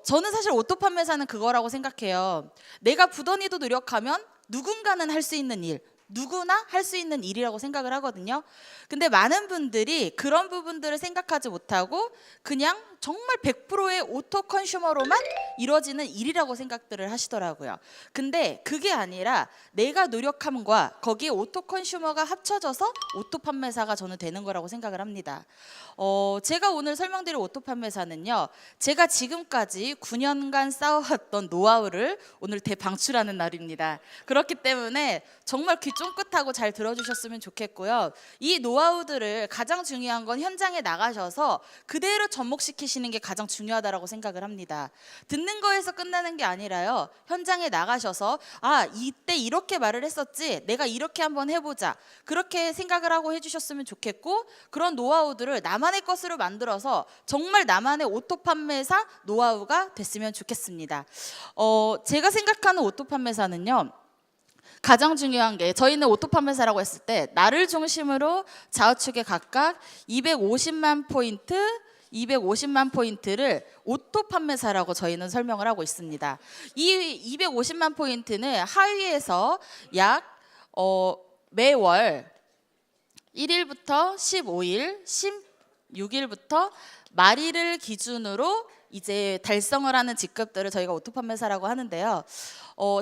저는 사실 오토 판매사는 그거라고 생각해요. 내가 부단히도 노력하면 누군가는 할 수 있는 일, 누구나 할 수 있는 일이라고 생각을 하거든요. 근데 많은 분들이 그런 부분들을 생각하지 못하고 그냥 정말 100%의 오토 컨슈머로만 이루어지는 일이라고 생각들을 하시더라고요. 근데 그게 아니라 내가 노력함과 거기에 오토 컨슈머가 합쳐져서 오토 판매사가 저는 되는 거라고 생각을 합니다. 제가 오늘 설명드릴 오토 판매사는요, 제가 지금까지 9년간 쌓아왔던 노하우를 오늘 대방출하는 날입니다. 그렇기 때문에 정말 귀 쫑긋하고 잘 들어주셨으면 좋겠고요. 이 노하우들을 가장 중요한 건 현장에 나가셔서 그대로 접목시키시는 게 가장 중요하다고 생각을 합니다. 듣는 거에서 끝나는 게 아니라요, 현장에 나가셔서 아, 이때 이렇게 말을 했었지, 내가 이렇게 한번 해보자, 그렇게 생각을 하고 해주셨으면 좋겠고, 그런 노하우들을 나만의 것으로 만들어서 정말 나만의 오토 판매사 노하우가 됐으면 좋겠습니다. 제가 생각하는 오토 판매사는요, 가장 중요한 게, 저희는 오토 판매사라고 했을 때 나를 중심으로 좌우측에 각각 250만 포인트를 오토 판매사라고 저희는 설명을 하고 있습니다. 이 250만 포인트는 하위에서 약 매월 1일부터 15일, 16일부터 말일을 기준으로 이제 달성을 하는 직급들을 저희가 오토 판매사라고 하는데요.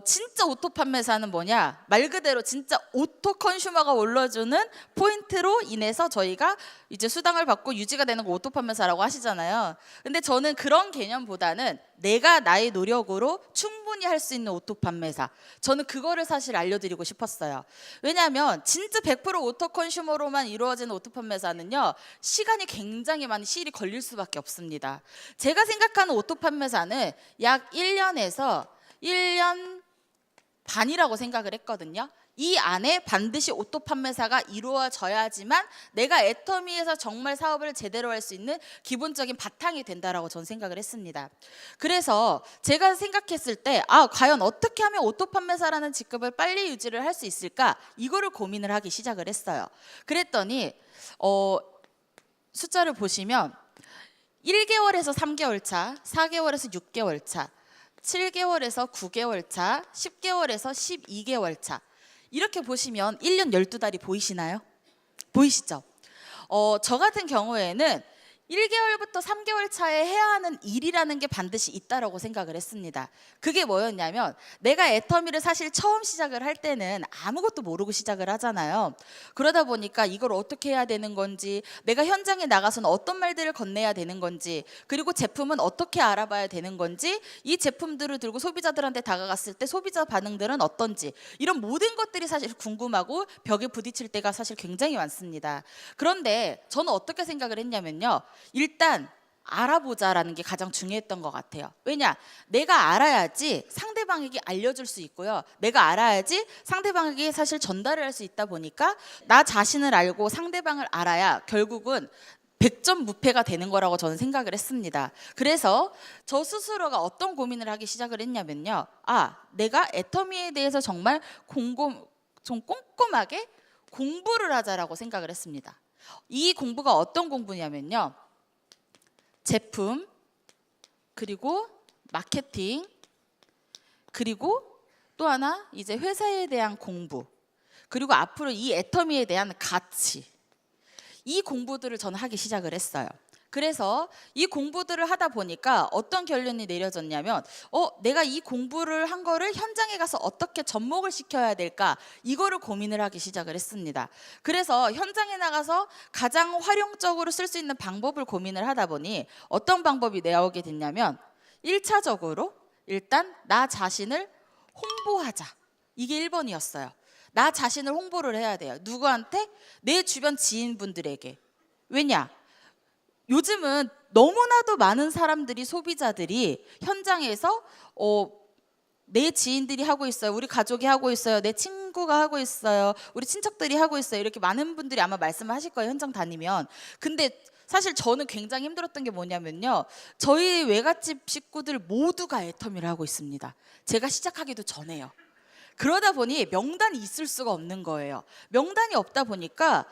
진짜 오토 판매사는 뭐냐? 말 그대로 진짜 오토 컨슈머가 올려주는 포인트로 인해서 저희가 이제 수당을 받고 유지가 되는 거 오토 판매사라고 하시잖아요. 근데 저는 그런 개념보다는 내가 나의 노력으로 충분히 할 수 있는 오토 판매사, 저는 그거를 사실 알려드리고 싶었어요. 왜냐하면 진짜 100% 오토 컨슈머로만 이루어지는 오토 판매사는요, 시간이 굉장히 많이 시일이 걸릴 수밖에 없습니다. 제가 생각하는 오토 판매사는 약 1년에서 1년 반이라고 생각을 했거든요. 이 안에 반드시 오토 판매사가 이루어져야지만 내가 애터미에서 정말 사업을 제대로 할 수 있는 기본적인 바탕이 된다라고 저는 생각을 했습니다. 그래서 제가 생각했을 때 과연 어떻게 하면 오토 판매사라는 직급을 빨리 유지를 할 수 있을까, 이거를 고민을 하기 시작을 했어요. 그랬더니 숫자를 보시면 1개월에서 3개월 차, 4개월에서 6개월 차, 7개월에서 9개월 차, 10개월에서 12개월 차, 이렇게 보시면 1년 12달이 보이시나요? 보이시죠? 저 같은 경우에는 1개월부터 3개월 차에 해야 하는 일이라는 게 반드시 있다라고 생각을 했습니다. 그게 뭐였냐면, 내가 애터미를 사실 처음 시작을 할 때는 아무것도 모르고 시작을 하잖아요. 그러다 보니까 이걸 어떻게 해야 되는 건지, 내가 현장에 나가서는 어떤 말들을 건네야 되는 건지, 그리고 제품은 어떻게 알아봐야 되는 건지, 이 제품들을 들고 소비자들한테 다가갔을 때 소비자 반응들은 어떤지, 이런 모든 것들이 사실 궁금하고 벽에 부딪힐 때가 사실 굉장히 많습니다. 그런데 저는 어떻게 생각을 했냐면요, 일단 알아보자라는 게 가장 중요했던 것 같아요. 왜냐? 내가 알아야지 상대방에게 알려줄 수 있고요, 내가 알아야지 상대방에게 사실 전달을 할 수 있다 보니까 나 자신을 알고 상대방을 알아야 결국은 100점 무패가 되는 거라고 저는 생각을 했습니다. 그래서 저 스스로가 어떤 고민을 하기 시작을 했냐면요, 내가 애터미에 대해서 정말 좀 꼼꼼하게 공부를 하자라고 생각을 했습니다. 이 공부가 어떤 공부냐면요, 제품, 그리고 마케팅, 그리고 또 하나 이제 회사에 대한 공부, 그리고 앞으로 이 애터미에 대한 가치, 이 공부들을 저는 하기 시작을 했어요. 그래서 이 공부들을 하다 보니까 어떤 결론이 내려졌냐면, 내가 이 공부를 한 거를 현장에 가서 어떻게 접목을 시켜야 될까, 이거를 고민을 하기 시작을 했습니다. 그래서 현장에 나가서 가장 활용적으로 쓸 수 있는 방법을 고민을 하다 보니 어떤 방법이 나오게 됐냐면, 1차적으로 일단 나 자신을 홍보하자, 이게 1번이었어요. 나 자신을 홍보를 해야 돼요. 누구한테? 내 주변 지인분들에게. 왜냐? 요즘은 너무나도 많은 사람들이, 소비자들이 현장에서 내 지인들이 하고 있어요, 우리 가족이 하고 있어요, 내 친구가 하고 있어요, 우리 친척들이 하고 있어요, 이렇게 많은 분들이 아마 말씀을 하실 거예요, 현장 다니면. 근데 사실 저는 굉장히 힘들었던 게 뭐냐면요, 저희 외갓집 식구들 모두가 애터미를 하고 있습니다. 제가 시작하기도 전에요. 그러다 보니 명단이 있을 수가 없는 거예요. 명단이 없다 보니까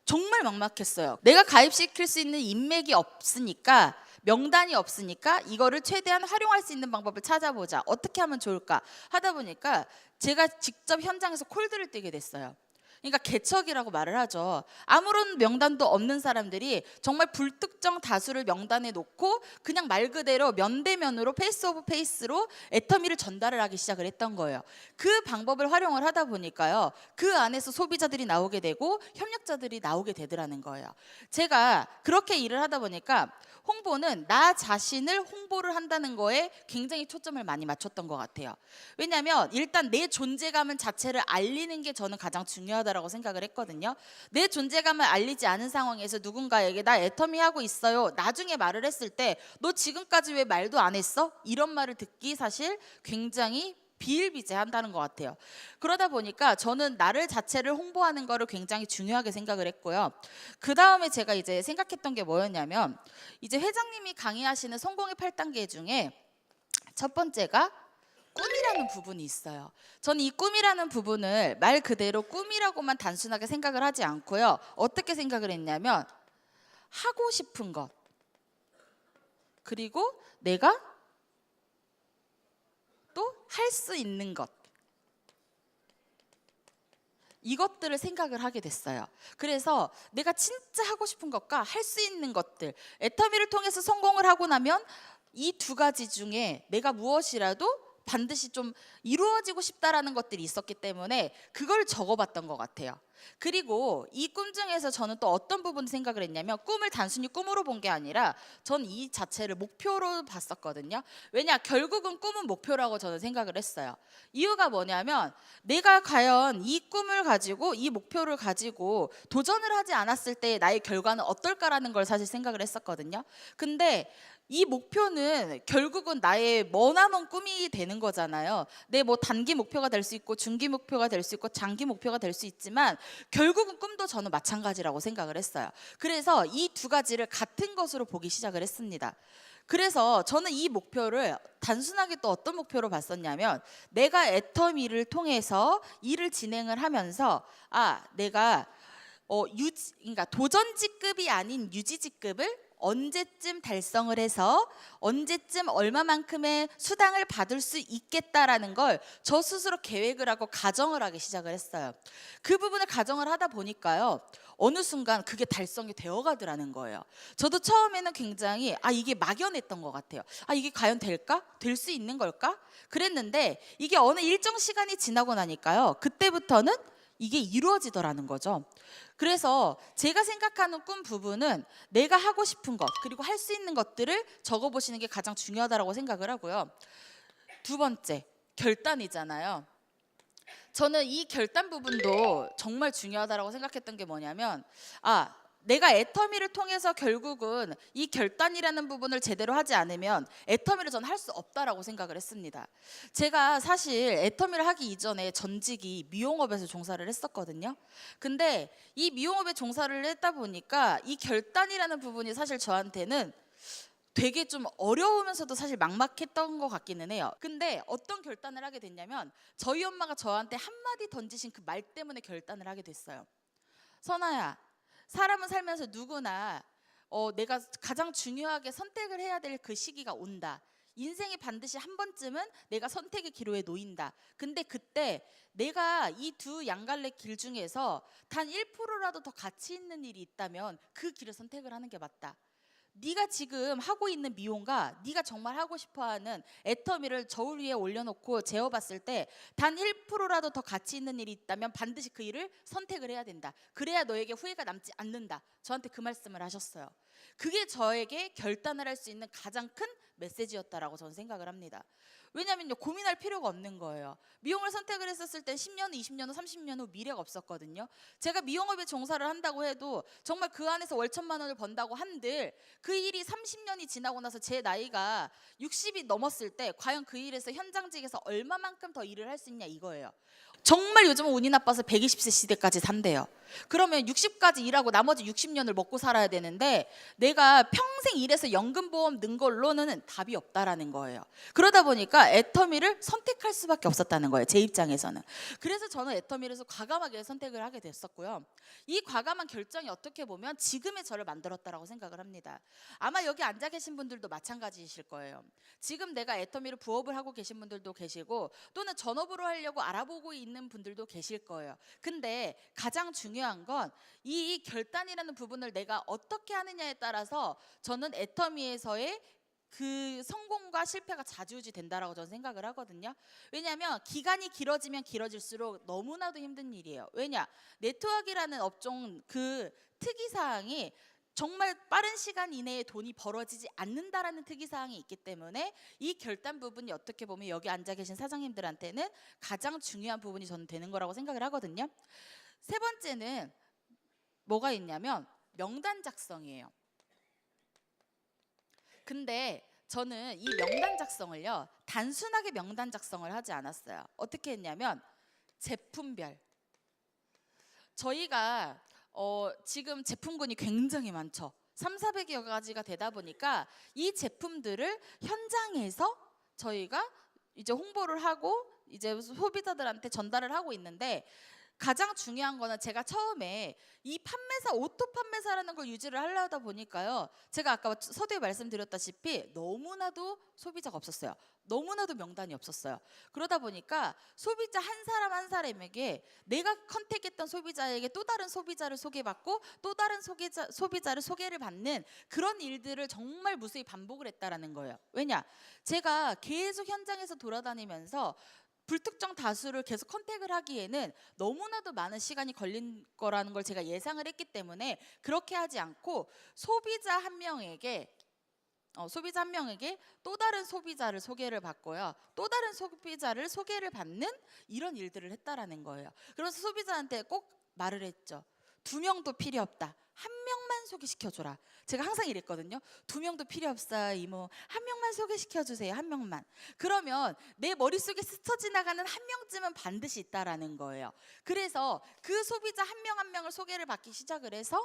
정말 막막했어요. 내가 가입시킬 수 있는 인맥이 없으니까 명단이 없으니까 이거를 최대한 활용할 수 있는 방법을 찾아보자. 어떻게 하면 좋을까 하다 보니까 제가 직접 현장에서 콜드를 뛰게 됐어요. 그러니까 개척이라고 말을 하죠. 아무런 명단도 없는 사람들이 정말 불특정 다수를 명단에 놓고 그냥 말 그대로 면대면으로 페이스 오브 페이스로 애터미를 전달을 하기 시작을 했던 거예요. 그 방법을 활용을 하다 보니까요, 그 안에서 소비자들이 나오게 되고 협력자들이 나오게 되더라는 거예요. 제가 그렇게 일을 하다 보니까 홍보는 나 자신을 홍보를 한다는 거에 굉장히 초점을 많이 맞췄던 것 같아요. 왜냐하면 일단 내 존재감 자체를 알리는 게 저는 가장 중요하다고 생각을 했거든요. 내 존재감을 알리지 않은 상황에서 누군가에게 나 애터미 하고 있어요, 나중에 말을 했을 때 너 지금까지 왜 말도 안 했어? 이런 말을 듣기 사실 굉장히 비일비재한다는 것 같아요. 그러다 보니까 저는 나를 자체를 홍보하는 거를 굉장히 중요하게 생각을 했고요. 그 다음에 제가 이제 생각했던 게 뭐였냐면, 이제 회장님이 강의하시는 성공의 8단계 중에 첫 번째가 꿈이라는 부분이 있어요. 저는 이 꿈이라는 부분을 말 그대로 꿈이라고만 단순하게 생각을 하지 않고요. 어떻게 생각을 했냐면, 하고 싶은 것, 그리고 내가 또 할 수 있는 것, 이것들을 생각을 하게 됐어요. 그래서 내가 진짜 하고 싶은 것과 할 수 있는 것들, 애터미를 통해서 성공을 하고 나면 이 두 가지 중에 내가 무엇이라도 반드시 좀 이루어지고 싶다라는 것들이 있었기 때문에 그걸 적어봤던 것 같아요. 그리고 이 꿈 중에서 저는 또 어떤 부분 생각을 했냐면, 꿈을 단순히 꿈으로 본 게 아니라 전 이 자체를 목표로 봤었거든요. 왜냐, 결국은 꿈은 목표라고 저는 생각을 했어요. 이유가 뭐냐면, 내가 과연 이 꿈을 가지고 이 목표를 가지고 도전을 하지 않았을 때 나의 결과는 어떨까라는 걸 사실 생각을 했었거든요. 근데 이 목표는 결국은 나의 머나먼 꿈이 되는 거잖아요. 내 뭐 단기 목표가 될 수 있고 중기 목표가 될 수 있고 장기 목표가 될 수 있지만 결국은 꿈도 저는 마찬가지라고 생각을 했어요. 그래서 이 두 가지를 같은 것으로 보기 시작을 했습니다. 그래서 저는 이 목표를 단순하게 또 어떤 목표로 봤었냐면, 내가 애터미를 통해서 일을 진행을 하면서 내가 그러니까 도전직급이 아닌 유지직급을 언제쯤 달성을 해서 언제쯤 얼마만큼의 수당을 받을 수 있겠다라는 걸 저 스스로 계획을 하고 가정을 하기 시작을 했어요. 그 부분을 가정을 하다 보니까요, 어느 순간 그게 달성이 되어 가더라는 거예요. 저도 처음에는 굉장히 이게 막연했던 것 같아요. 이게 과연 될까? 될 수 있는 걸까? 그랬는데 이게 어느 일정 시간이 지나고 나니까요, 그때부터는 이게 이루어지더라는 거죠. 그래서 제가 생각하는 꿈 부분은 내가 하고 싶은 것, 그리고 할 수 있는 것들을 적어보시는 게 가장 중요하다고 생각을 하고요. 두 번째, 결단이잖아요. 저는 이 결단 부분도 정말 중요하다고 생각했던 게 뭐냐면, 내가 애터미를 통해서 결국은 이 결단이라는 부분을 제대로 하지 않으면 애터미를 전 할 수 없다라고 생각을 했습니다. 제가 사실 애터미를 하기 이전에 전직이 미용업에서 종사를 했었거든요. 근데 이 미용업에 종사를 했다 보니까 이 결단이라는 부분이 사실 저한테는 되게 좀 어려우면서도 사실 막막했던 것 같기는 해요. 근데 어떤 결단을 하게 됐냐면, 저희 엄마가 저한테 한마디 던지신 그 말 때문에 결단을 하게 됐어요. 선아야, 사람은 살면서 누구나 내가 가장 중요하게 선택을 해야 될 그 시기가 온다. 인생에 반드시 한 번쯤은 내가 선택의 기로에 놓인다. 근데 그때 내가 이 두 양갈래 길 중에서 단 1%라도 더 가치 있는 일이 있다면 그 길을 선택을 하는 게 맞다. 네가 지금 하고 있는 미용과 네가 정말 하고 싶어하는 애터미를 저울 위에 올려놓고 재어봤을 때 단 1%라도 더 가치 있는 일이 있다면 반드시 그 일을 선택을 해야 된다. 그래야 너에게 후회가 남지 않는다. 저한테 그 말씀을 하셨어요. 그게 저에게 결단을 할 수 있는 가장 큰 메시지였다라고 저는 생각을 합니다. 왜냐면요, 고민할 필요가 없는 거예요. 미용을 선택을 했었을 때 10년 후, 20년 후, 30년 후 미래가 없었거든요. 제가 미용업에 종사를 한다고 해도 정말 그 안에서 월 1,000만 원을 번다고 한들 그 일이 30년이 지나고 나서 제 나이가 60이 넘었을 때 과연 그 일에서 현장직에서 얼마만큼 더 일을 할 수 있냐 이거예요. 정말 요즘은 운이 나빠서 120세 시대까지 산대요. 그러면 60까지 일하고 나머지 60년을 먹고 살아야 되는데 내가 평생 일해서 연금보험 넣은 걸로는 답이 없다라는 거예요. 그러다 보니까 애터미를 선택할 수밖에 없었다는 거예요, 제 입장에서는. 그래서 저는 애터미에서 과감하게 선택을 하게 됐었고요. 이 과감한 결정이 어떻게 보면 지금의 저를 만들었다라고 생각을 합니다. 아마 여기 앉아 계신 분들도 마찬가지이실 거예요. 지금 내가 애터미를 부업을 하고 계신 분들도 계시고, 또는 전업으로 하려고 알아보고 있는 분들도 계실 거예요. 근데 가장 중요한 건 이 결단이라는 부분을 내가 어떻게 하느냐에 따라서 저는 애터미에서의 그 성공과 실패가 좌지우지 된다라고 저는 생각을 하거든요. 왜냐하면 기간이 길어지면 길어질수록 너무나도 힘든 일이에요. 왜냐? 네트워크라는 업종 그 특이사항이 정말 빠른 시간 이내에 돈이 벌어지지 않는다라는 특이사항이 있기 때문에 이 결단 부분이 어떻게 보면 여기 앉아 계신 사장님들한테는 가장 중요한 부분이 저는 되는 거라고 생각을 하거든요. 세 번째는 뭐가 있냐면 명단 작성이에요. 근데 저는 이 명단 작성을요, 단순하게 명단 작성을 하지 않았어요. 어떻게 했냐면 제품별. 저희가 지금 제품군이 굉장히 많죠. 300~400여 가지가 되다 보니까 이 제품들을 현장에서 저희가 이제 홍보를 하고 이제 소비자들한테 전달을 하고 있는데, 가장 중요한 거는 제가 처음에 이 판매사, 오토 판매사라는 걸 유지를 하려다 보니까요, 제가 아까 서두에 말씀드렸다시피 너무나도 소비자가 없었어요. 너무나도 명단이 없었어요. 그러다 보니까 소비자 한 사람 한 사람에게 내가 컨택했던 소비자에게 또 다른 소비자를 소개받고 또 다른 소비자를 소개를 받는 그런 일들을 정말 무수히 반복을 했다라는 거예요. 왜냐? 제가 계속 현장에서 돌아다니면서 불특정 다수를 계속 컨택을 하기에는 너무나도 많은 시간이 걸린 거라는 걸 제가 예상을 했기 때문에 그렇게 하지 않고 소비자 한 명에게 또 다른 소비자를 소개를 받고요, 또 다른 소비자를 소개를 받는 이런 일들을 했다라는 거예요. 그래서 소비자한테 꼭 말을 했죠. 2명도 필요 없다. 1명만 소개시켜줘라. 제가 항상 이랬거든요. 2명도 필요 없어요, 이모. 1명만 소개시켜주세요. 1명만. 그러면 내 머릿속에 스쳐 지나가는 1명쯤은 반드시 있다라는 거예요. 그래서 그 소비자 한 명 한 명을 소개를 받기 시작을 해서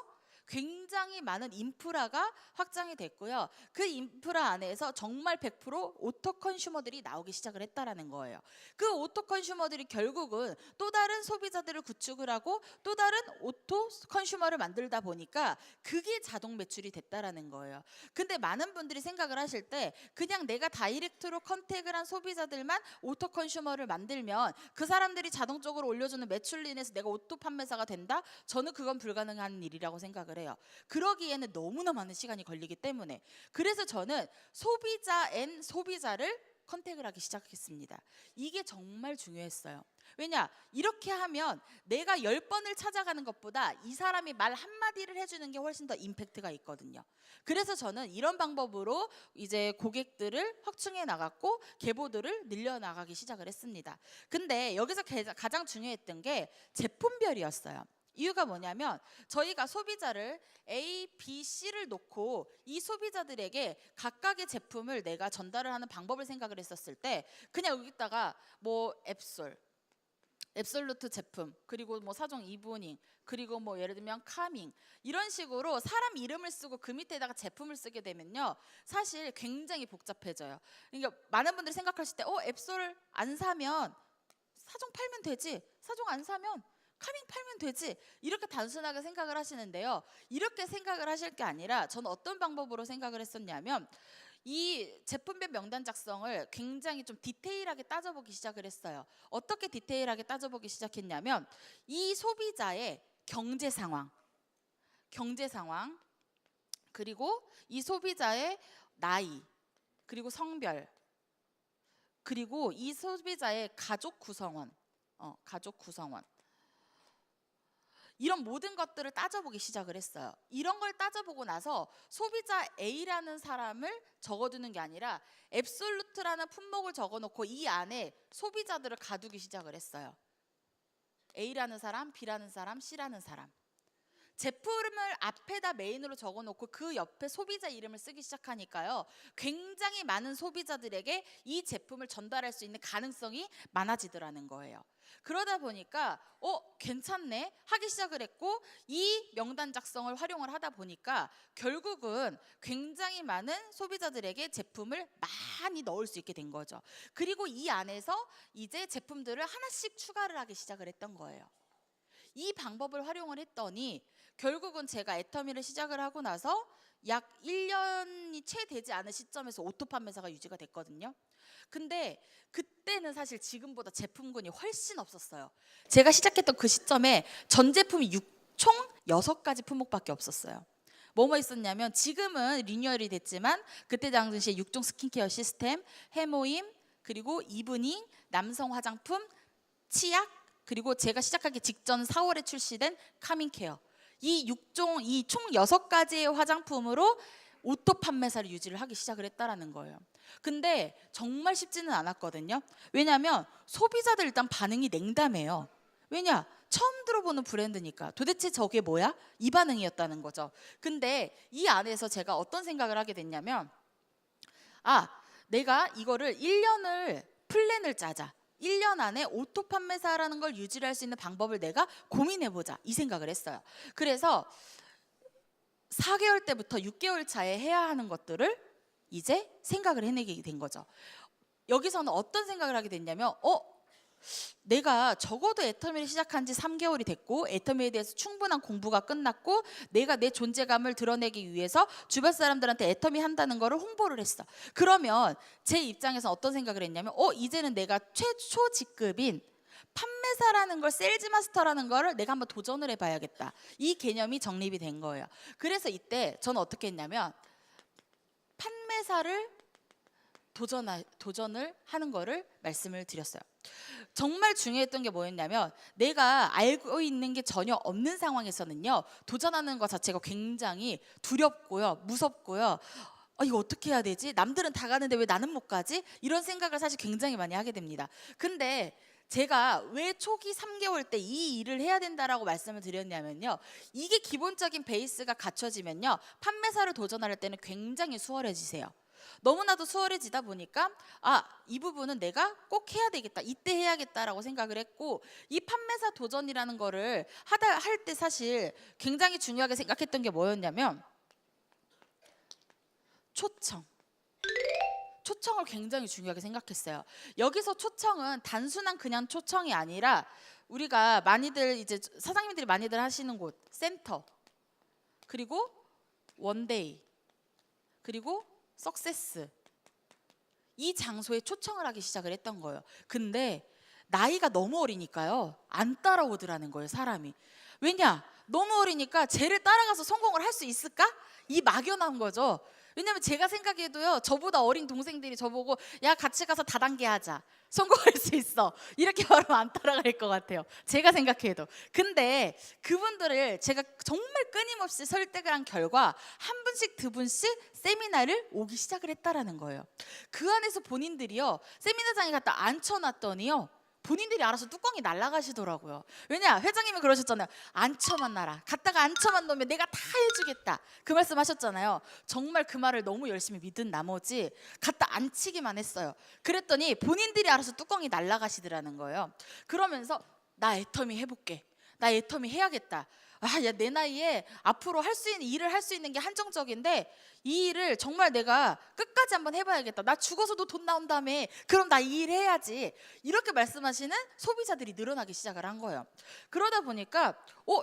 굉장히 많은 인프라가 확장이 됐고요. 그 인프라 안에서 정말 100% 오토 컨슈머들이 나오기 시작을 했다라는 거예요. 그 오토 컨슈머들이 결국은 또 다른 소비자들을 구축을 하고 또 다른 오토 컨슈머를 만들다 보니까 그게 자동 매출이 됐다라는 거예요. 근데 많은 분들이 생각을 하실 때 그냥 내가 다이렉트로 컨택을 한 소비자들만 오토 컨슈머를 만들면 그 사람들이 자동적으로 올려주는 매출로 인해서 내가 오토 판매사가 된다? 저는 그건 불가능한 일이라고 생각을 해요. 그러기에는 너무나 많은 시간이 걸리기 때문에. 그래서 저는 소비자 앤 소비자를 컨택을 하기 시작했습니다. 이게 정말 중요했어요. 왜냐? 이렇게 하면 내가 10번을 찾아가는 것보다 이 사람이 말 한마디를 해주는 게 훨씬 더 임팩트가 있거든요. 그래서 저는 이런 방법으로 이제 고객들을 확충해 나갔고 계보들을 늘려 나가기 시작을 했습니다. 근데 여기서 가장 중요했던 게 제품별이었어요. 이유가 뭐냐면 저희가 소비자를 A, B, C를 놓고 이 소비자들에게 각각의 제품을 내가 전달을 하는 방법을 생각을 했었을 때 그냥 여기다가 뭐 앱솔루트 제품, 그리고 뭐 사종 이브닝, 그리고 뭐 예를 들면 카밍, 이런 식으로 사람 이름을 쓰고 그 밑에다가 제품을 쓰게 되면요, 사실 굉장히 복잡해져요. 그러니까 많은 분들이 생각하실 때 앱솔 안 사면 사종 팔면 되지, 사종 안 사면 카밍 팔면 되지, 이렇게 단순하게 생각을 하시는데요, 이렇게 생각을 하실 게 아니라 저는 어떤 방법으로 생각을 했었냐면 이 제품별 명단 작성을 굉장히 좀 디테일하게 따져보기 시작을 했어요. 어떻게 디테일하게 따져보기 시작했냐면 이 소비자의 경제 상황, 그리고 이 소비자의 나이, 그리고 성별, 그리고 이 소비자의 가족 구성원, 이런 모든 것들을 따져보기 시작을 했어요. 이런 걸 따져보고 나서 소비자 A라는 사람을 적어두는 게 아니라 앱솔루트라는 품목을 적어놓고 이 안에 소비자들을 가두기 시작을 했어요. A라는 사람, B라는 사람, C라는 사람. 제품을 앞에다 메인으로 적어놓고 그 옆에 소비자 이름을 쓰기 시작하니까요, 굉장히 많은 소비자들에게 이 제품을 전달할 수 있는 가능성이 많아지더라는 거예요. 그러다 보니까 괜찮네 하기 시작을 했고, 이 명단 작성을 활용을 하다 보니까 결국은 굉장히 많은 소비자들에게 제품을 많이 넣을 수 있게 된 거죠. 그리고 이 안에서 이제 제품들을 하나씩 추가를 하기 시작을 했던 거예요. 이 방법을 활용을 했더니 결국은 제가 애터미를 시작을 하고 나서 약 1년이 채 되지 않은 시점에서 오토 판매사가 유지가 됐거든요. 근데 그때는 사실 지금보다 제품군이 훨씬 없었어요. 제가 시작했던 그 시점에 전 제품이 총 6가지 품목밖에 없었어요. 뭐뭐 있었냐면, 지금은 리뉴얼이 됐지만 그때 당시에 6종 스킨케어 시스템, 해모임, 그리고 이브닝, 남성 화장품, 치약, 그리고 제가 시작하기 직전 4월에 출시된 카밍케어, 이 6종, 이 총 6가지의 화장품으로 오토 판매사를 유지를 하기 시작을 했다라는 거예요. 근데 정말 쉽지는 않았거든요. 왜냐하면 소비자들 일단 반응이 냉담해요. 왜냐? 처음 들어보는 브랜드니까 도대체 저게 뭐야? 이 반응이었다는 거죠. 근데 이 안에서 제가 어떤 생각을 하게 됐냐면, 내가 이거를 1년을 플랜을 짜자. 1년 안에 오토 판매사라는 걸 유지를 할 수 있는 방법을 내가 고민해보자, 이 생각을 했어요. 그래서 4개월 때부터 6개월 차에 해야 하는 것들을 이제 생각을 해내게 된 거죠. 여기서는 어떤 생각을 하게 됐냐면, 내가 적어도 애터미를 시작한 지 3개월이 됐고, 애터미에 대해서 충분한 공부가 끝났고, 내가 내 존재감을 드러내기 위해서 주변 사람들한테 애터미 한다는 거를 홍보를 했어. 그러면 제 입장에서 어떤 생각을 했냐면, 이제는 내가 최초 직급인 판매사라는 걸, 세일즈 마스터라는 거를 내가 한번 도전을 해봐야겠다, 이 개념이 정립이 된 거예요. 그래서 이때 저는 어떻게 했냐면, 판매사를 도전을 하는 거를 말씀을 드렸어요. 정말 중요했던 게 뭐였냐면, 내가 알고 있는 게 전혀 없는 상황에서는요, 도전하는 것 자체가 굉장히 두렵고요, 무섭고요. 이거 어떻게 해야 되지? 남들은 다 가는데 왜 나는 못 가지? 이런 생각을 사실 굉장히 많이 하게 됩니다. 근데 제가 왜 초기 3개월 때 이 일을 해야 된다라고 말씀을 드렸냐면요, 이게 기본적인 베이스가 갖춰지면요, 판매사를 도전할 때는 굉장히 수월해지세요. 너무나도 수월해지다 보니까 이 부분은 내가 꼭 해야 되겠다, 이때 해야겠다라고 생각을 했고, 이 판매사 도전이라는 거를 할 때 사실 굉장히 중요하게 생각했던 게 뭐였냐면, 초청을 굉장히 중요하게 생각했어요. 여기서 초청은 단순한 그냥 초청이 아니라, 우리가 많이들 이제 사장님들이 많이들 하시는 곳, 센터, 그리고 원데이, 그리고 석세스, 이 장소에 초청을 하기 시작을 했던 거예요. 근데 나이가 너무 어리니까요, 안 따라오더라는 거예요, 사람이. 왜냐? 너무 어리니까 쟤를 따라가서 성공을 할 수 있을까? 이 막연한 거죠. 왜냐면 제가 생각해도요, 저보다 어린 동생들이 저보고 야 같이 가서 다단계 하자, 성공할 수 있어, 이렇게 말하면 안 따라갈 것 같아요, 제가 생각해도. 근데 그분들을 제가 정말 끊임없이 설득을 한 결과 한 분씩 두 분씩 세미나를 오기 시작을 했다라는 거예요. 그 안에서 본인들이요, 세미나장에 갖다 앉혀놨더니요, 본인들이 알아서 뚜껑이 날아가시더라고요. 왜냐? 회장님이 그러셨잖아요. 앉혀만 놔라. 갖다가 앉혀만 놓으면 내가 다 해주겠다, 그 말씀 하셨잖아요. 정말 그 말을 너무 열심히 믿은 나머지 갖다 앉히기만 했어요. 그랬더니 본인들이 알아서 뚜껑이 날아가시더라는 거예요. 그러면서 나 애터미 해볼게, 나 애터미 해야겠다. 야, 내 나이에 앞으로 할 수 있는 일을 할 수 있는 게 한정적인데 이 일을 정말 내가 끝까지 한번 해봐야겠다. 나 죽어서도 돈 나온다며, 그럼 나 이 일 해야지. 이렇게 말씀하시는 소비자들이 늘어나기 시작을 한 거예요. 그러다 보니까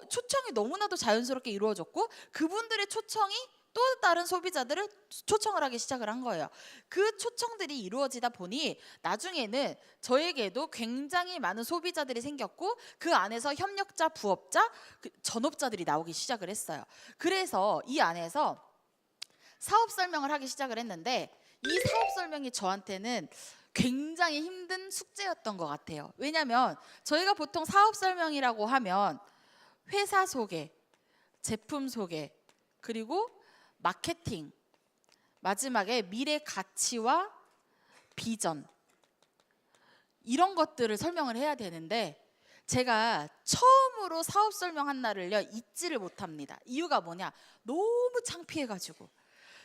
초청이 너무나도 자연스럽게 이루어졌고, 그분들의 초청이 또 다른 소비자들을 초청을 하기 시작을 한 거예요. 그 초청들이 이루어지다 보니 나중에는 저에게도 굉장히 많은 소비자들이 생겼고, 그 안에서 협력자, 부업자, 전업자들이 나오기 시작을 했어요. 그래서 이 안에서 사업 설명을 하기 시작을 했는데, 이 사업 설명이 저한테는 굉장히 힘든 숙제였던 것 같아요. 왜냐하면 저희가 보통 사업 설명이라고 하면 회사 소개, 제품 소개, 그리고 마케팅, 마지막에 미래 가치와 비전, 이런 것들을 설명을 해야 되는데, 제가 처음으로 사업 설명한 날을요 잊지를 못합니다. 이유가 뭐냐? 너무 창피해가지고.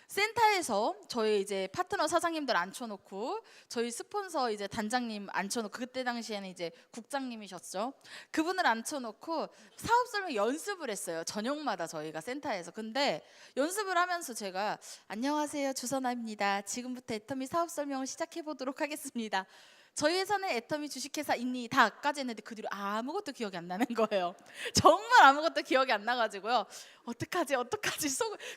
센터에서 저희 이제 파트너 사장님들 앉혀놓고 저희 스폰서 이제 단장님 앉혀놓고, 그때 당시에는 이제 국장님이셨죠. 그분을 앉혀놓고 사업 설명 연습을 했어요. 저녁마다 저희가 센터에서. 근데 연습을 하면서 제가 안녕하세요, 주선아입니다. 지금부터 애터미 사업 설명을 시작해 보도록 하겠습니다. 저희 회사는 애터미 주식회사입니다까지 했는데 그 뒤로 아무것도 기억이 안 나는 거예요. 정말 아무것도 기억이 안 나가지고요. 어떡하지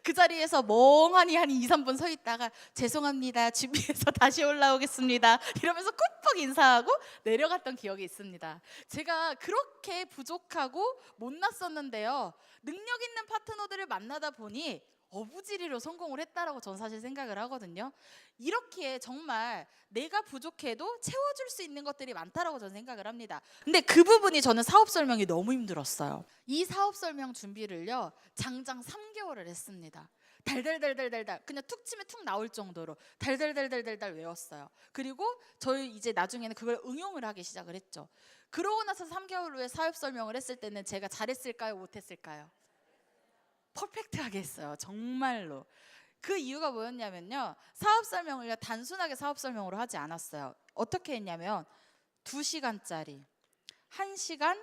그 자리에서 멍하니 한 2, 3분 서 있다가 죄송합니다, 준비해서 다시 올라오겠습니다 이러면서 꾹꾹 인사하고 내려갔던 기억이 있습니다. 제가 그렇게 부족하고 못났었는데요, 능력 있는 파트너들을 만나다 보니 어부지리로 성공을 했다라고 저는 사실 생각을 하거든요. 이렇게 정말 내가 부족해도 채워줄 수 있는 것들이 많다라고 저는 생각을 합니다. 근데 그 부분이 저는 사업 설명이 너무 힘들었어요. 이 사업 설명 준비를요 장장 3개월을 했습니다. 달달달달달달 그냥 툭 치면 툭 나올 정도로 달달달달달달 외웠어요. 그리고 저희 이제 나중에는 그걸 응용을 하기 시작을 했죠. 그러고 나서 3개월 후에 사업 설명을 했을 때는 제가 잘했을까요, 못했을까요? 퍼펙트하게 했어요. 정말로. 그 이유가 뭐였냐면요, 사업 설명을 단순하게 사업 설명으로 하지 않았어요. 어떻게 했냐면 2시간짜리, 1시간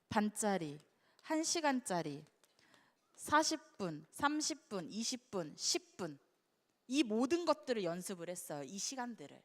반짜리, 1시간짜리, 40분, 30분, 20분, 10분, 이 모든 것들을 연습을 했어요. 이 시간들을.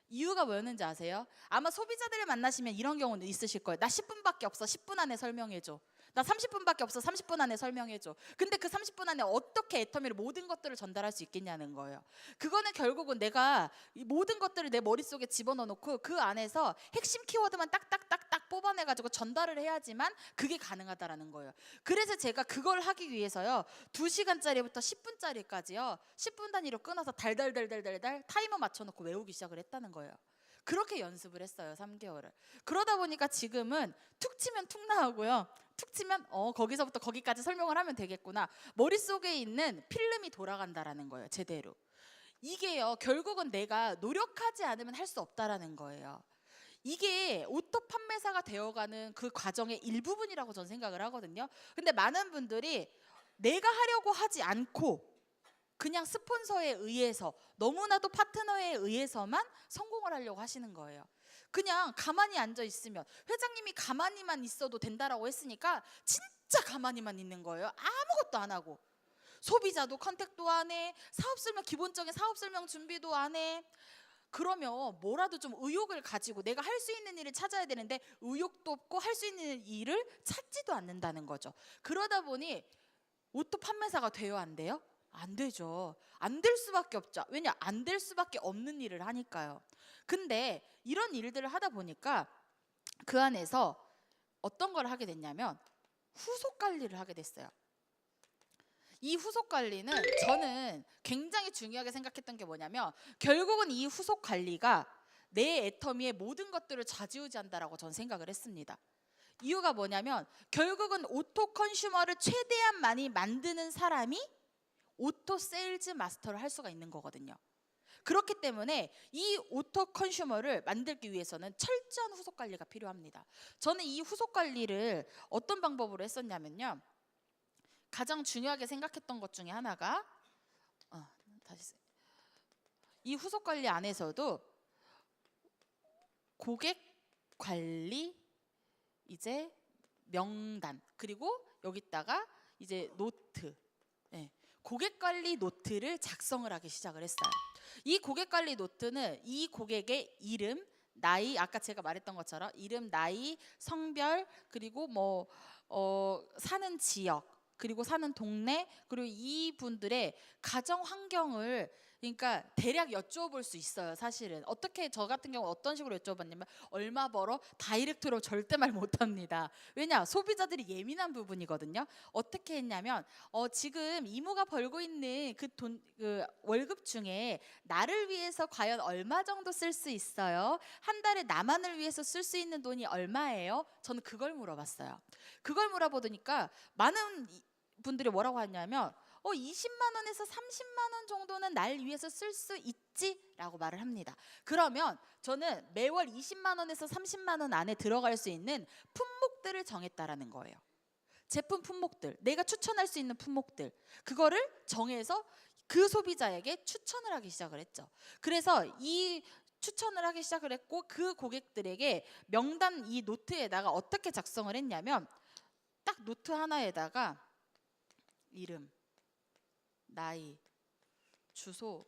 이유가 뭐였는지 아세요? 아마 소비자들을 만나시면 이런 경우는 있으실 거예요. 나 10분밖에 없어, 10분 안에 설명해줘. 나 30분밖에 없어, 30분 안에 설명해줘. 근데 그 30분 안에 어떻게 애터미를 모든 것들을 전달할 수 있겠냐는 거예요. 그거는 결국은 내가 이 모든 것들을 내 머릿속에 집어넣어 놓고 그 안에서 핵심 키워드만 딱딱딱딱 뽑아내가지고 전달을 해야지만 그게 가능하다라는 거예요. 그래서 제가 그걸 하기 위해서요 2시간짜리부터 10분짜리까지요 10분 단위로 끊어서 달달달달달달 타이머 맞춰놓고 외우기 시작을 했다는 거예요. 그렇게 연습을 했어요, 3개월을. 그러다 보니까 지금은 툭 치면 툭 나오고요, 툭 치면 거기서부터 거기까지 설명을 하면 되겠구나, 머릿속에 있는 필름이 돌아간다라는 거예요, 제대로. 이게요 결국은 내가 노력하지 않으면 할 수 없다라는 거예요. 이게 오토 판매사가 되어가는 그 과정의 일부분이라고 저는 생각을 하거든요. 근데 많은 분들이 내가 하려고 하지 않고 그냥 스폰서에 의해서, 너무나도 파트너에 의해서만 성공을 하려고 하시는 거예요. 그냥 가만히 앉아 있으면, 회장님이 가만히만 있어도 된다라고 했으니까 진짜 가만히만 있는 거예요. 아무것도 안 하고. 소비자도 컨택도 안 해, 사업 설명, 기본적인 사업 설명 준비도 안 해. 그러면 뭐라도 좀 의욕을 가지고 내가 할 수 있는 일을 찾아야 되는데 의욕도 없고 할 수 있는 일을 찾지도 않는다는 거죠. 그러다 보니 오토 판매사가 돼요, 안 돼요? 안 되죠. 안 될 수밖에 없죠. 왜냐? 안 될 수밖에 없는 일을 하니까요. 근데 이런 일들을 하다 보니까 그 안에서 어떤 걸 하게 됐냐면 후속 관리를 하게 됐어요. 이 후속 관리는 저는 굉장히 중요하게 생각했던 게 뭐냐면, 결국은 이 후속 관리가 내 애터미의 모든 것들을 좌지우지한다라고 저는 생각을 했습니다. 이유가 뭐냐면 결국은 오토 컨슈머를 최대한 많이 만드는 사람이 오토 세일즈 마스터를 할 수가 있는 거거든요. 그렇기 때문에 이 오토 컨슈머를 만들기 위해서는 철저한 후속 관리가 필요합니다. 저는 이 후속 관리를 어떤 방법으로 했었냐면요, 가장 중요하게 생각했던 것 중에 하나가 이 후속 관리 안에서도 고객 관리 이제 명단, 그리고 여기다가 이제 노트, 고객 관리 노트를 작성을 하기 시작을 했어요. 이 고객 관리 노트는 이 고객의 이름, 나이, 아까 제가 말했던 것처럼 이름, 나이, 성별, 그리고 사는 지역, 그리고 사는 동네, 그리고 이분들의 가정 환경을, 그러니까 대략 여쭤볼 수 있어요. 사실은 어떻게, 저 같은 경우 어떤 식으로 여쭤봤냐면 얼마 벌어? 다이렉트로 절대 말 못합니다. 왜냐? 소비자들이 예민한 부분이거든요. 어떻게 했냐면 지금 이모가 벌고 있는 그 월급 중에 나를 위해서 과연 얼마 정도 쓸 수 있어요? 한 달에 나만을 위해서 쓸 수 있는 돈이 얼마예요? 저는 그걸 물어봤어요. 그걸 물어보니까 많은 분들이 뭐라고 하냐면 20만 원에서 30만 원 정도는 날 위해서 쓸 수 있지라고 말을 합니다. 그러면 저는 매월 20만 원에서 30만 원 안에 들어갈 수 있는 품목들을 정했다라는 거예요. 제품 품목들, 내가 추천할 수 있는 품목들, 그거를 정해서 그 소비자에게 추천을 하기 시작을 했죠. 그래서 이 추천을 하기 시작을 했고, 그 고객들에게 명단 이 노트에다가 어떻게 작성을 했냐면, 딱 노트 하나에다가 이름, 나이, 주소,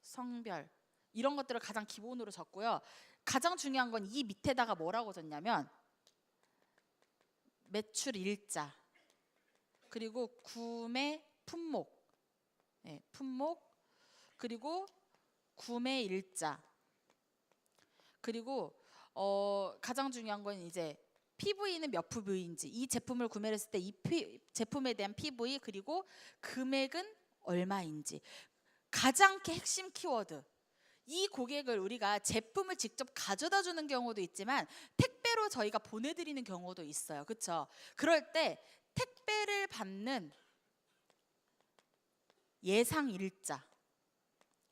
성별 이런 것들을 가장 기본으로 적고요. 가장 중요한 건 이 밑에다가 뭐라고 적냐면 매출 일자, 그리고 구매 품목, 품목, 그리고 구매 일자, 그리고 가장 중요한 건 이제 PV는 몇 PV인지, 이 제품을 구매를 했을 때 이 제품에 대한 PV, 그리고 금액은 얼마인지, 가장 핵심 키워드. 이 고객을 우리가 제품을 직접 가져다 주는 경우도 있지만 택배로 저희가 보내드리는 경우도 있어요. 그렇죠? 그럴 때 택배를 받는 예상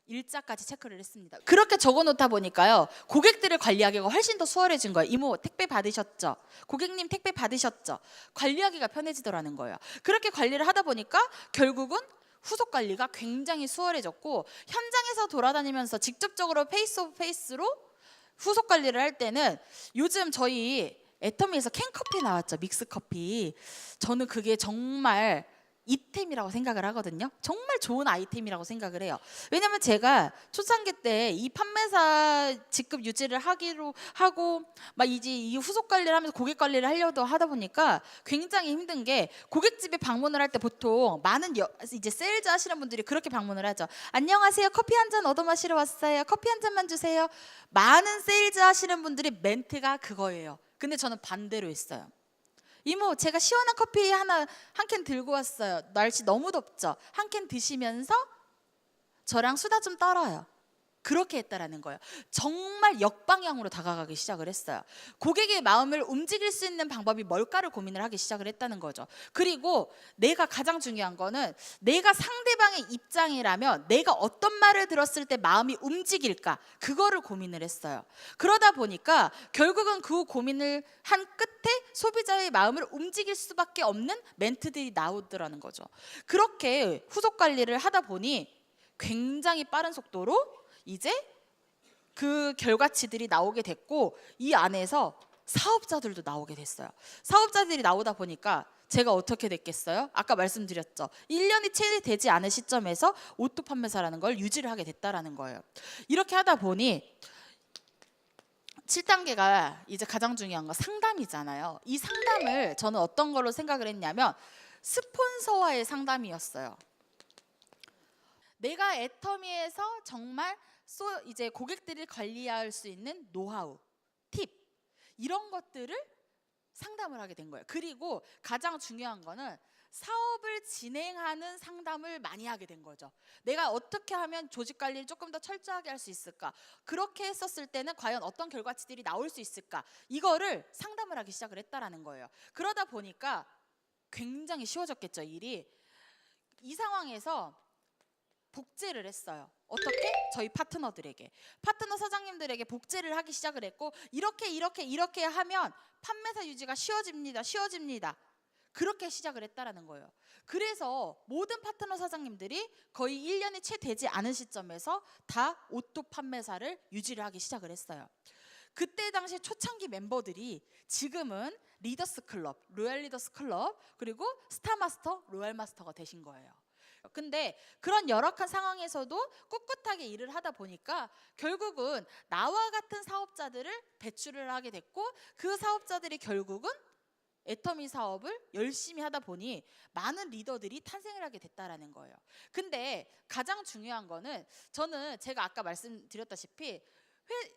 일자까지 체크를 했습니다. 그렇게 적어놓다 보니까요, 고객들을 관리하기가 훨씬 더 수월해진 거예요. 이모 택배 받으셨죠? 고객님 택배 받으셨죠? 관리하기가 편해지더라는 거예요. 그렇게 관리를 하다 보니까 결국은 후속 관리가 굉장히 수월해졌고, 현장에서 돌아다니면서 직접적으로 페이스 오브 페이스로 후속 관리를 할 때는, 요즘 저희 애터미에서 캔커피 나왔죠. 믹스커피. 저는 그게 정말 이템이라고 생각을 하거든요. 정말 좋은 아이템이라고 생각을 해요. 왜냐면 제가 초창기 때 이 판매사 직급 유지를 하기로 하고 막 이제 이 후속 관리를 하면서 고객 관리를 하려고 하다 보니까 굉장히 힘든 게, 고객집에 방문을 할 때 보통 많은 이제 세일즈 하시는 분들이 그렇게 방문을 하죠. 안녕하세요, 커피 한 잔 얻어 마시러 왔어요. 커피 한 잔만 주세요. 많은 세일즈 하시는 분들이 멘트가 그거예요. 근데 저는 반대로 했어요. 이모, 제가 시원한 커피 한 캔 들고 왔어요. 날씨 너무 덥죠? 한 캔 드시면서 저랑 수다 좀 떨어요. 그렇게 했다라는 거예요. 정말 역방향으로 다가가기 시작을 했어요. 고객의 마음을 움직일 수 있는 방법이 뭘까를 고민을 하기 시작을 했다는 거죠. 그리고 내가 가장 중요한 거는, 내가 상대방의 입장이라면 내가 어떤 말을 들었을 때 마음이 움직일까, 그거를 고민을 했어요. 그러다 보니까 결국은 그 고민을 한 끝에 소비자의 마음을 움직일 수밖에 없는 멘트들이 나오더라는 거죠. 그렇게 후속 관리를 하다 보니 굉장히 빠른 속도로 이제 그 결과치들이 나오게 됐고, 이 안에서 사업자들도 나오게 됐어요. 사업자들이 나오다 보니까 제가 어떻게 됐겠어요? 아까 말씀드렸죠. 1년이 채 되지 않은 시점에서 오토 판매사라는 걸 유지를 하게 됐다라는 거예요. 이렇게 하다 보니 7단계가 이제 가장 중요한 거 상담이잖아요. 이 상담을 저는 어떤 걸로 생각을 했냐면 스폰서와의 상담이었어요. 내가 애터미에서 정말 이제 고객들을 관리할 수 있는 노하우, 팁, 이런 것들을 상담을 하게 된 거예요. 그리고 가장 중요한 거는 사업을 진행하는 상담을 많이 하게 된 거죠. 내가 어떻게 하면 조직 관리를 조금 더 철저하게 할 수 있을까? 그렇게 했었을 때는 과연 어떤 결과치들이 나올 수 있을까? 이거를 상담을 하기 시작을 했다라는 거예요. 그러다 보니까 굉장히 쉬워졌겠죠, 일이. 이 상황에서 복제를 했어요. 어떻게? 저희 파트너들에게, 파트너 사장님들에게 복제를 하기 시작을 했고, 이렇게 하면 판매사 유지가 쉬워집니다. 그렇게 시작을 했다라는 거예요. 그래서 모든 파트너 사장님들이 거의 1년이 채 되지 않은 시점에서 다 오토 판매사를 유지를 하기 시작을 했어요. 그때 당시 초창기 멤버들이 지금은 리더스 클럽, 로얄 리더스 클럽, 그리고 스타마스터, 로얄 마스터가 되신 거예요. 근데 그런 열악한 상황에서도 꿋꿋하게 일을 하다 보니까 결국은 나와 같은 사업자들을 배출을 하게 됐고, 그 사업자들이 결국은 애터미 사업을 열심히 하다 보니 많은 리더들이 탄생을 하게 됐다라는 거예요. 근데 가장 중요한 거는, 저는 제가 아까 말씀드렸다시피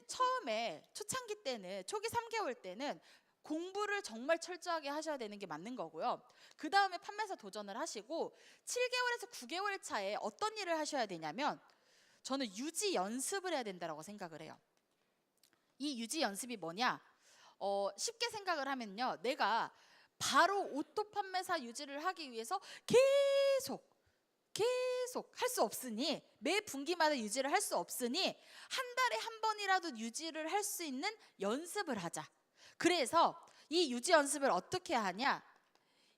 처음에 초창기 때는, 초기 3개월 때는 공부를 정말 철저하게 하셔야 되는 게 맞는 거고요. 그 다음에 판매사 도전을 하시고 7개월에서 9개월 차에 어떤 일을 하셔야 되냐면, 저는 유지 연습을 해야 된다고 생각을 해요. 이 유지 연습이 뭐냐? 쉽게 생각을 하면요, 내가 바로 오토 판매사 유지를 하기 위해서 계속 계속 할 수 없으니, 매 분기마다 유지를 할 수 없으니 한 달에 한 번이라도 유지를 할 수 있는 연습을 하자. 그래서 이 유지 연습을 어떻게 하냐?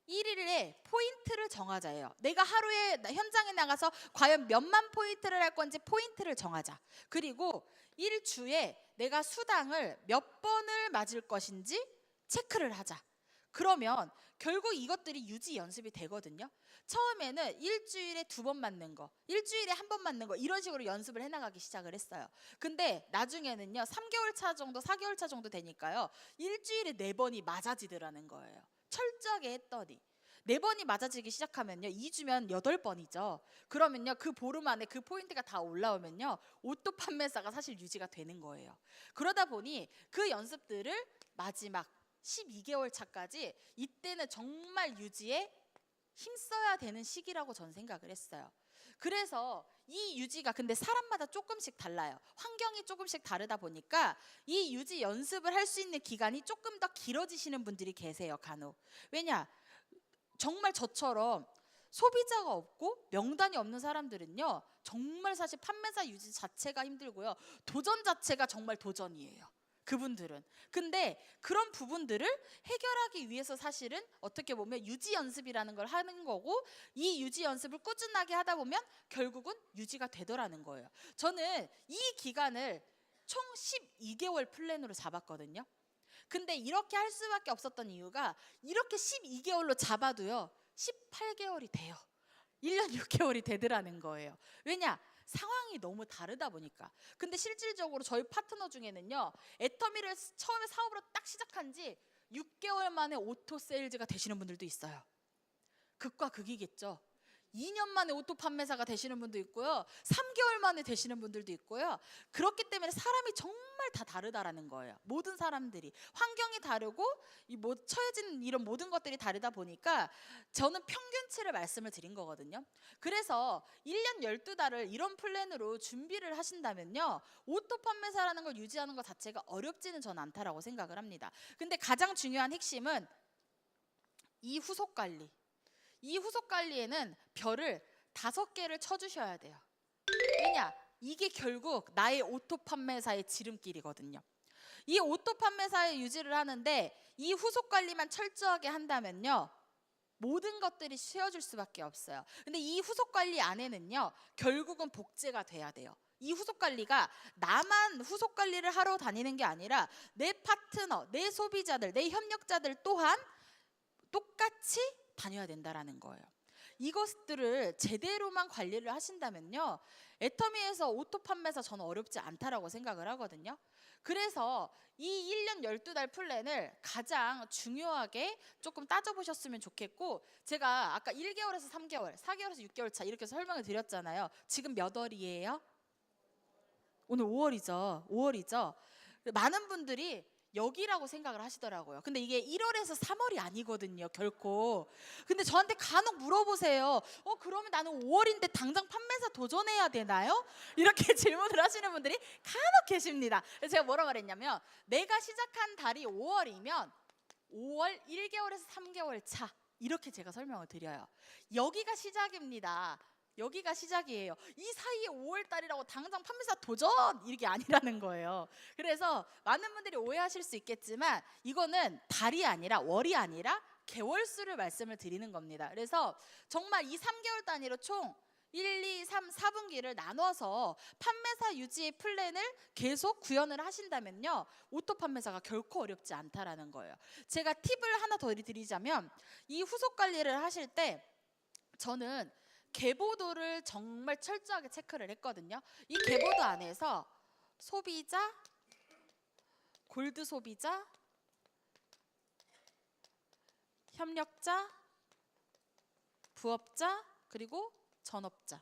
1일에 포인트를 정하자예요. 내가 하루에 현장에 나가서 과연 몇만 포인트를 할 건지 포인트를 정하자. 그리고 일주에 내가 수당을 몇 번을 맞을 것인지 체크를 하자. 그러면 결국 이것들이 유지 연습이 되거든요. 처음에는 일주일에 2번 맞는 거, 일주일에 1번 맞는 거, 이런 식으로 연습을 해나가기 시작을 했어요. 근데 나중에는요, 3개월 차 정도, 4개월 차 정도 되니까요, 일주일에 4번이 맞아지더라는 거예요. 철저하게 했더니 4번이 맞아지기 시작하면요, 2주면 8번이죠. 그러면요, 그 보름 안에 그 포인트가 다 올라오면요, 오토 판매사가 사실 유지가 되는 거예요. 그러다 보니 그 연습들을 마지막 12개월 차까지, 이때는 정말 유지에 힘써야 되는 시기라고 전 생각을 했어요. 그래서 이 유지가 근데 사람마다 조금씩 달라요. 환경이 조금씩 다르다 보니까 이 유지 연습을 할 수 있는 기간이 조금 더 길어지시는 분들이 계세요, 간혹. 왜냐? 정말 저처럼 소비자가 없고 명단이 없는 사람들은요, 정말 사실 판매사 유지 자체가 힘들고요, 도전 자체가 정말 도전이에요, 그분들은. 근데 그런 부분들을 해결하기 위해서 사실은 어떻게 보면 유지 연습이라는 걸 하는 거고, 이 유지 연습을 꾸준하게 하다 보면 결국은 유지가 되더라는 거예요. 저는 이 기간을 총 12개월 플랜으로 잡았거든요. 근데 이렇게 할 수밖에 없었던 이유가, 이렇게 12개월로 잡아도요, 18개월이 돼요. 1년 6개월이 되더라는 거예요. 왜냐? 상황이 너무 다르다 보니까. 근데 실질적으로 저희 파트너 중에는요, 애터미를 처음에 사업으로 딱 시작한 지 6개월 만에 오토 세일즈가 되시는 분들도 있어요. 극과 극이겠죠. 2년 만에 오토 판매사가 되시는 분도 있고요, 3개월 만에 되시는 분들도 있고요. 그렇기 때문에 사람이 정말 다 다르다라는 거예요. 모든 사람들이 환경이 다르고 처해진 이런 모든 것들이 다르다 보니까 저는 평균치를 말씀을 드린 거거든요. 그래서 1년 12달을 이런 플랜으로 준비를 하신다면요, 오토 판매사라는 걸 유지하는 것 자체가 어렵지는 저는 않다라고 생각을 합니다. 근데 가장 중요한 핵심은 이 후속 관리. 이 후속 관리에는 별을 5개를 쳐주셔야 돼요. 왜냐? 이게 결국 나의 오토 판매사의 지름길이거든요. 이 오토 판매사의 유지를 하는데 이 후속 관리만 철저하게 한다면요, 모든 것들이 쉬워질 수밖에 없어요. 근데 이 후속 관리 안에는요, 결국은 복제가 돼야 돼요. 이 후속 관리가 나만 후속 관리를 하러 다니는 게 아니라 내 파트너, 내 소비자들, 내 협력자들 또한 똑같이 다녀야 된다라는 거예요. 이것들을 제대로만 관리를 하신다면요, 애터미에서 오토 판매사 저는 어렵지 않다라고 생각을 하거든요. 그래서 이 1년 12달 플랜을 가장 중요하게 조금 따져보셨으면 좋겠고, 제가 아까 1개월에서 3개월, 4개월에서 6개월 차 이렇게 설명을 드렸잖아요. 지금 몇 월이에요? 오늘 5월이죠. 5월이죠. 많은 분들이 여기라고 생각을 하시더라고요. 근데 이게 1월에서 3월이 아니거든요, 결코. 근데 저한테 간혹 물어보세요. 그러면 나는 5월인데 당장 판매사 도전해야 되나요? 이렇게 질문을 하시는 분들이 간혹 계십니다. 그래서 제가 뭐라고 그랬냐면, 내가 시작한 달이 5월이면 5월 1개월에서 3개월 차, 이렇게 제가 설명을 드려요. 여기가 시작입니다. 여기가 시작이에요. 이 사이에 5월 달이라고 당장 판매사 도전, 이게 아니라는 거예요. 그래서 많은 분들이 오해하실 수 있겠지만, 이거는 달이 아니라 월이 아니라 개월수를 말씀을 드리는 겁니다. 그래서 정말 이 3개월 단위로 총 1, 2, 3, 4분기를 나눠서 판매사 유지 플랜을 계속 구현을 하신다면요, 오토 판매사가 결코 어렵지 않다라는 거예요. 제가 팁을 하나 더 드리자면, 이 후속 관리를 하실 때 저는 계보도를 정말 철저하게 체크를 했거든요. 이 계보도 안에서 소비자, 골드 소비자, 협력자, 부업자, 그리고 전업자,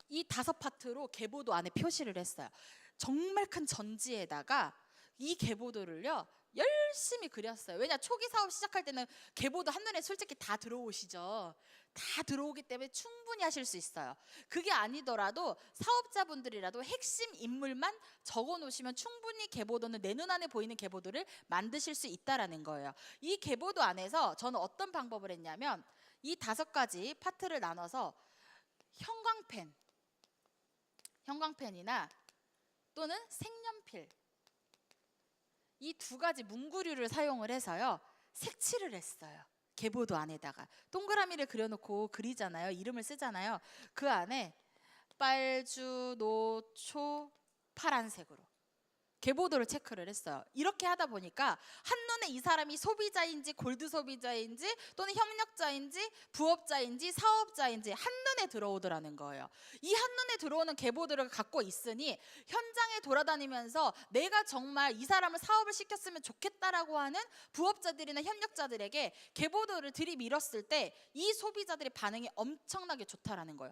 이 5파트로 계보도 안에 표시를 했어요. 정말 큰 전지에다가 이 계보도를요, 열심히 그렸어요. 왜냐? 초기 사업 시작할 때는 계보도 한눈에 솔직히 다 들어오시죠. 다 들어오기 때문에 충분히 하실 수 있어요. 그게 아니더라도 사업자분들이라도 핵심 인물만 적어 놓으시면 충분히 계보도는, 내 눈안에 보이는 계보도를 만드실 수 있다라는 거예요. 이 계보도 안에서 저는 어떤 방법을 했냐면, 이 5가지 파트를 나눠서 형광펜이나 또는 색연필, 이 2가지 문구류를 사용을 해서요 색칠을 했어요. 계보도 안에다가 동그라미를 그려놓고 그리잖아요. 이름을 쓰잖아요. 그 안에 빨주, 노초, 파란색으로 계보도를 체크를 했어요. 이렇게 하다 보니까 한눈에 이 사람이 소비자인지 골드 소비자인지 또는 협력자인지 부업자인지 사업자인지 한눈에 들어오더라는 거예요. 이 한눈에 들어오는 계보들을 갖고 있으니 현장에 돌아다니면서 내가 정말 이 사람을 사업을 시켰으면 좋겠다라고 하는 부업자들이나 협력자들에게 계보도를 들이밀었을 때 이 소비자들의 반응이 엄청나게 좋다라는 거예요.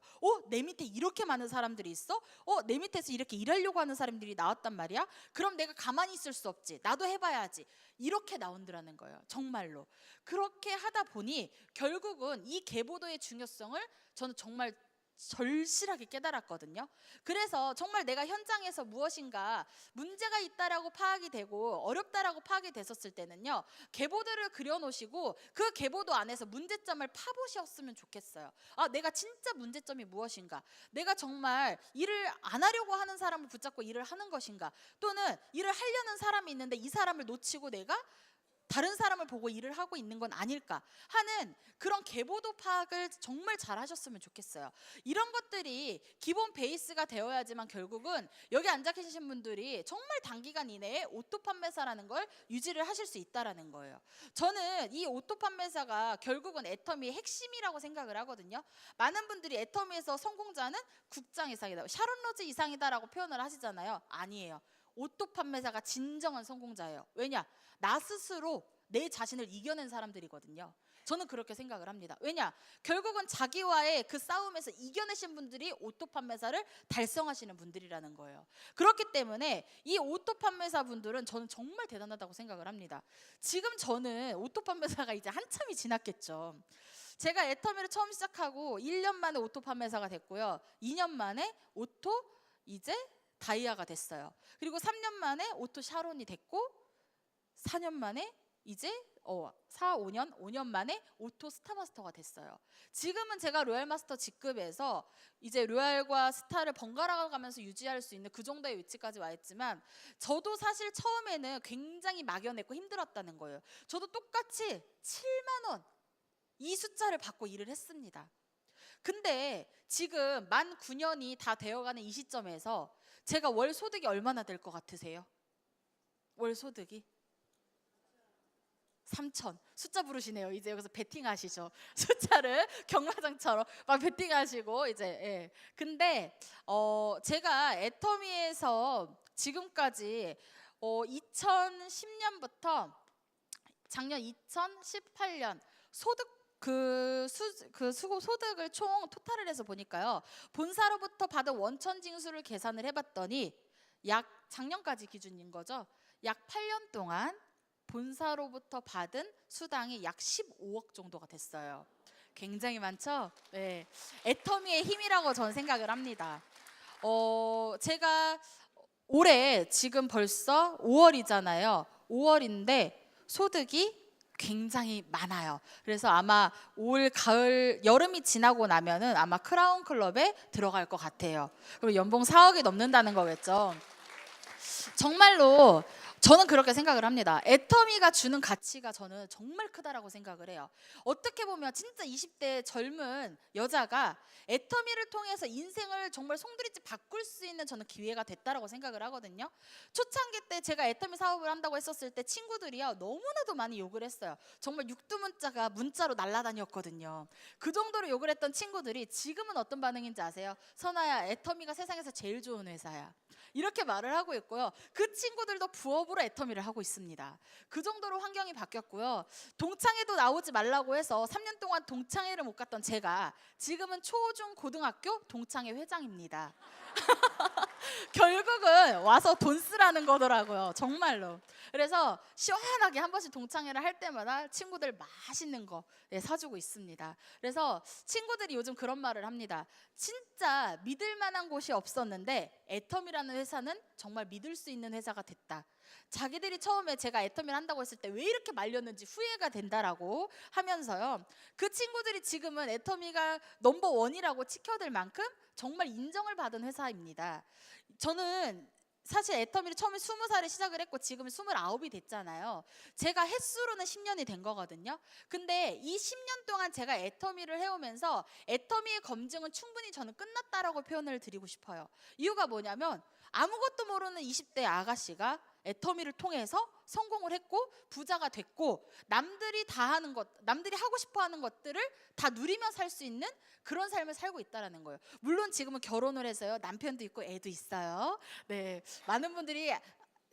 내 밑에 이렇게 많은 사람들이 있어? 내 밑에서 이렇게 일하려고 하는 사람들이 나왔단 말이야? 그럼 내가 가만히 있을 수 없지. 나도 해봐야지. 이렇게 나온다는 거예요. 정말로. 그렇게 하다 보니 결국은 이 계보도의 중요성을 저는 정말 절실하게 깨달았거든요. 그래서 정말 내가 현장에서 무엇인가 문제가 있다라고 파악이 되고 어렵다라고 파악이 됐었을 때는요 계보도를 그려놓으시고 그 계보도 안에서 문제점을 파보셨으면 좋겠어요. 내가 진짜 문제점이 무엇인가, 내가 정말 일을 안 하려고 하는 사람을 붙잡고 일을 하는 것인가, 또는 일을 하려는 사람이 있는데 이 사람을 놓치고 내가 다른 사람을 보고 일을 하고 있는 건 아닐까 하는 그런 계보도 파악을 정말 잘 하셨으면 좋겠어요. 이런 것들이 기본 베이스가 되어야지만 결국은 여기 앉아 계신 분들이 정말 단기간 이내에 오토 판매사라는 걸 유지를 하실 수 있다라는 거예요. 저는 이 오토 판매사가 결국은 애터미의 핵심이라고 생각을 하거든요. 많은 분들이 애터미에서 성공자는 국장 이상이다, 샤론 로즈 이상이다라고 표현을 하시잖아요. 아니에요. 오토 판매사가 진정한 성공자예요. 왜냐? 나 스스로 내 자신을 이겨낸 사람들이거든요. 저는 그렇게 생각을 합니다. 왜냐? 결국은 자기와의 그 싸움에서 이겨내신 분들이 오토 판매사를 달성하시는 분들이라는 거예요. 그렇기 때문에 이 오토 판매사 분들은 저는 정말 대단하다고 생각을 합니다. 지금 저는 오토 판매사가 이제 한참이 지났겠죠. 제가 애터미를 처음 시작하고 1년 만에 오토 판매사가 됐고요. 2년 만에 오토 이제 다이아가 됐어요. 그리고 3년 만에 오토 샤론이 됐고 4년 만에 이제 5년 만에 오토 스타마스터가 됐어요. 지금은 제가 로얄 마스터 직급에서 이제 로얄과 스타를 번갈아 가면서 유지할 수 있는 그 정도의 위치까지 와 있지만, 저도 사실 처음에는 굉장히 막연했고 힘들었다는 거예요. 저도 똑같이 7만 원 이 숫자를 받고 일을 했습니다. 근데 지금 만 9년이 다 되어가는 이 시점에서 제가 월 소득이 얼마나 될 것 같으세요? 월 소득이 3천. 숫자 부르시네요. 이제 여기서 베팅하시죠. 숫자를 경마장처럼 막 베팅하시고 이제. 예. 근데 제가 애터미에서 지금까지 2010년부터 작년 2018년 소득을 총 토탈을 해서 보니까요, 본사로부터 받은 원천 징수를 계산을 해봤더니 약 작년까지 기준인 거죠. 약 8년 동안 본사로부터 받은 수당이 약 15억 정도가 됐어요. 굉장히 많죠? 네. 애터미의 힘이라고 저는 생각을 합니다. 제가 올해 지금 벌써 5월이잖아요. 5월인데 소득이 굉장히 많아요. 그래서 아마 올 가을 여름이 지나고 나면은 아마 크라운 클럽에 들어갈 것 같아요. 그리고 연봉 4억이 넘는다는 거겠죠. 정말로 저는 그렇게 생각을 합니다. 애터미가 주는 가치가 저는 정말 크다라고 생각을 해요. 어떻게 보면 진짜 20대 젊은 여자가 애터미를 통해서 인생을 정말 송두리째 바꿀 수 있는 저는 기회가 됐다라고 생각을 하거든요. 초창기 때 제가 애터미 사업을 한다고 했었을 때 친구들이요 너무나도 많이 욕을 했어요. 정말 육두문자가 문자로 날아다녔거든요. 그 정도로 욕을 했던 친구들이 지금은 어떤 반응인지 아세요? 선아야, 애터미가 세상에서 제일 좋은 회사야, 이렇게 말을 하고 있고요. 그 친구들도 부업으로 애터미를 하고 있습니다. 그 정도로 환경이 바뀌었고요. 동창회도 나오지 말라고 해서 3년 동안 동창회를 못 갔던 제가 지금은 초중 고등학교 동창회 회장입니다. 결국은 와서 돈 쓰라는 거더라고요. 정말로. 그래서 시원하게 한 번씩 동창회를 할 때마다 친구들 맛있는 거 사주고 있습니다. 그래서 친구들이 요즘 그런 말을 합니다. 진짜 믿을 만한 곳이 없었는데 애터미라는 회사는 정말 믿을 수 있는 회사가 됐다. 자기들이 처음에 제가 애터미를 한다고 했을 때 왜 이렇게 말렸는지 후회가 된다라고 하면서요. 그 친구들이 지금은 애터미가 넘버 원이라고 치켜들 만큼 정말 인정을 받은 회사입니다. 저는 사실 애터미를 처음에 20살에 시작을 했고 지금은 29이 됐잖아요. 제가 횟수로는 10년이 된 거거든요. 근데 이 10년 동안 제가 애터미를 해오면서 애터미의 검증은 충분히 저는 끝났다라고 표현을 드리고 싶어요. 이유가 뭐냐면 아무것도 모르는 20대 아가씨가 애터미를 통해서 성공을 했고 부자가 됐고 남들이 다 하는 것, 남들이 하고 싶어 하는 것들을 다 누리며 살 수 있는 그런 삶을 살고 있다라는 거예요. 물론 지금은 결혼을 해서요. 남편도 있고 애도 있어요. 네. 많은 분들이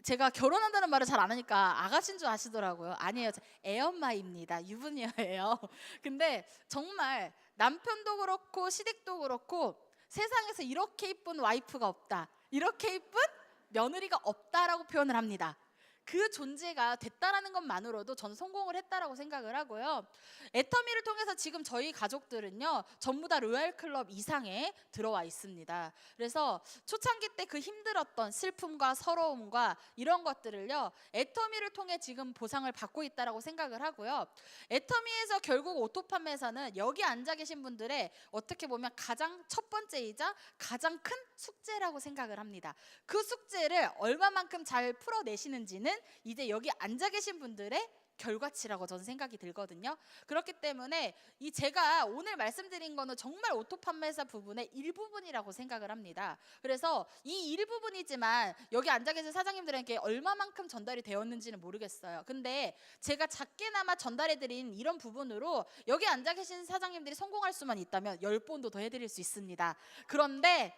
제가 결혼한다는 말을 잘 안 하니까 아가씨인 줄 아시더라고요. 아니에요. 애엄마입니다. 유부녀예요. 근데 정말 남편도 그렇고 시댁도 그렇고 세상에서 이렇게 이쁜 와이프가 없다. 이렇게 이쁜 며느리가 없다라고 표현을 합니다. 그 존재가 됐다라는 것만으로도 저는 성공을 했다라고 생각을 하고요. 애터미를 통해서 지금 저희 가족들은요 전부 다 로얄 클럽 이상에 들어와 있습니다. 그래서 초창기 때 그 힘들었던 슬픔과 서러움과 이런 것들을요 애터미를 통해 지금 보상을 받고 있다라고 생각을 하고요. 애터미에서 결국 오토 판매사는 여기 앉아 계신 분들의 어떻게 보면 가장 첫 번째이자 가장 큰 숙제라고 생각을 합니다. 그 숙제를 얼마만큼 잘 풀어내시는지는 이제 여기 앉아 계신 분들의 결과치라고 저는 생각이 들거든요. 그렇기 때문에 이 제가 오늘 말씀드린 거는 정말 오토 판매사 부분의 일부분이라고 생각을 합니다. 그래서 이 일부분이지만 여기 앉아 계신 사장님들에게 얼마만큼 전달이 되었는지는 모르겠어요. 근데 제가 작게나마 전달해드린 이런 부분으로 여기 앉아 계신 사장님들이 성공할 수만 있다면 10번도 더 해드릴 수 있습니다. 그런데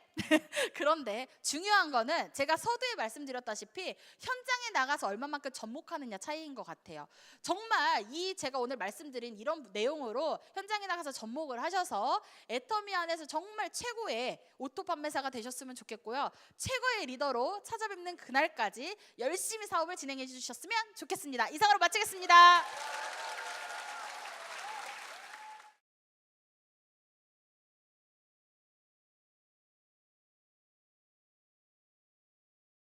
중요한 거는 제가 서두에 말씀드렸다시피 현장에 나가서 얼마만큼 접목하느냐 차이인 것 같아요. 정말 이 제가 오늘 말씀드린 이런 내용으로 현장에 나가서 접목을 하셔서 애터미 안에서 정말 최고의 오토 판매사가 되셨으면 좋겠고요. 최고의 리더로 찾아뵙는 그날까지 열심히 사업을 진행해 주셨으면 좋겠습니다. 이상으로 마치겠습니다.